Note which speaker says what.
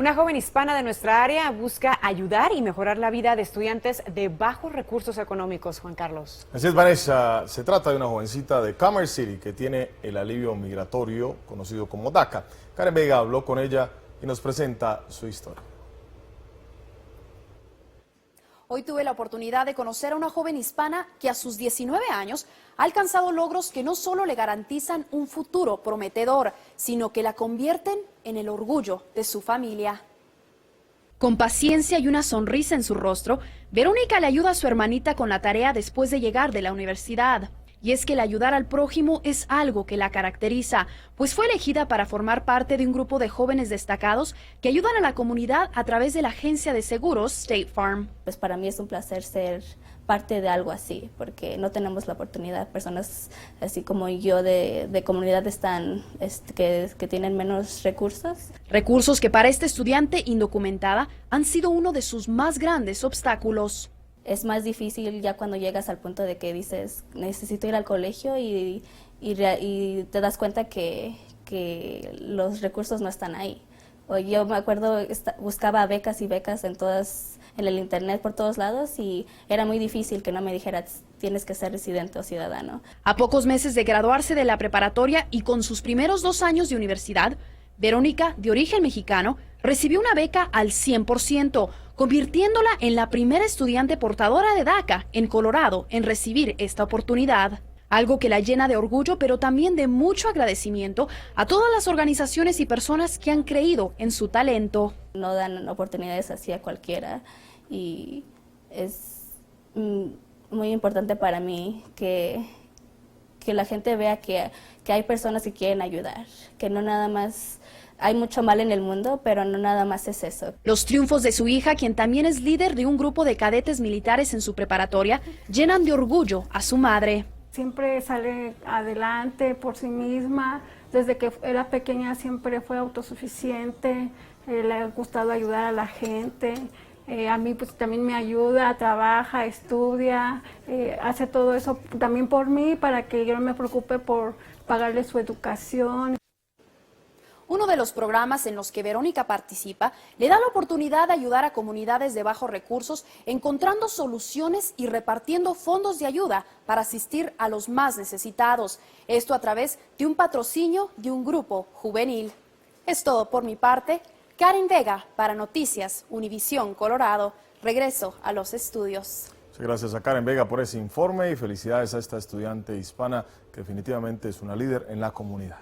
Speaker 1: Una joven hispana de nuestra área busca ayudar y mejorar la vida de estudiantes de bajos recursos económicos, Juan Carlos.
Speaker 2: Así es, Vanessa. Se trata de una jovencita de Commerce City que tiene el alivio migratorio conocido como DACA. Karen Vega habló con ella y nos presenta su historia.
Speaker 3: Hoy tuve la oportunidad de conocer a una joven hispana que a sus 19 años ha alcanzado logros que no solo le garantizan un futuro prometedor, sino que la convierten en el orgullo de su familia. Con paciencia y una sonrisa en su rostro, Verónica le ayuda a su hermanita con la tarea después de llegar de la universidad. Y es que el ayudar al prójimo es algo que la caracteriza, pues fue elegida para formar parte de un grupo de jóvenes destacados que ayudan a la comunidad a través de la agencia de seguros State Farm.
Speaker 4: Pues para mí es un placer ser parte de algo así, porque no tenemos la oportunidad, personas así como yo de comunidades que tienen menos recursos.
Speaker 3: Recursos que para esta estudiante indocumentada han sido uno de sus más grandes obstáculos.
Speaker 4: Es más difícil ya cuando llegas al punto de que dices, necesito ir al colegio y te das cuenta que los recursos no están ahí. O yo me acuerdo, buscaba becas y becas en el internet por todos lados y era muy difícil que no me dijera, tienes que ser residente o ciudadano.
Speaker 3: A pocos meses de graduarse de la preparatoria y con sus primeros 2 años de universidad, Verónica, de origen mexicano, recibió una beca al 100%, convirtiéndola en la primera estudiante portadora de DACA en Colorado en recibir esta oportunidad. Algo que la llena de orgullo, pero también de mucho agradecimiento a todas las organizaciones y personas que han creído en su talento.
Speaker 4: No dan oportunidades así a cualquiera y es muy importante para mí que la gente vea que hay personas que quieren ayudar, que no nada más. Hay mucho mal en el mundo, pero no nada más es eso.
Speaker 3: Los triunfos de su hija, quien también es líder de un grupo de cadetes militares en su preparatoria, llenan de orgullo a su madre.
Speaker 5: Siempre sale adelante por sí misma, desde que era pequeña siempre fue autosuficiente, le ha gustado ayudar a la gente, a mí pues también me ayuda, trabaja, estudia, hace todo eso también por mí para que yo no me preocupe por pagarle su educación.
Speaker 3: Uno de los programas en los que Verónica participa le da la oportunidad de ayudar a comunidades de bajos recursos, encontrando soluciones y repartiendo fondos de ayuda para asistir a los más necesitados. Esto a través de un patrocinio de un grupo juvenil. Es todo por mi parte. Karen Vega para Noticias Univisión Colorado. Regreso a los estudios.
Speaker 2: Gracias a Karen Vega por ese informe y felicidades a esta estudiante hispana que definitivamente es una líder en la comunidad.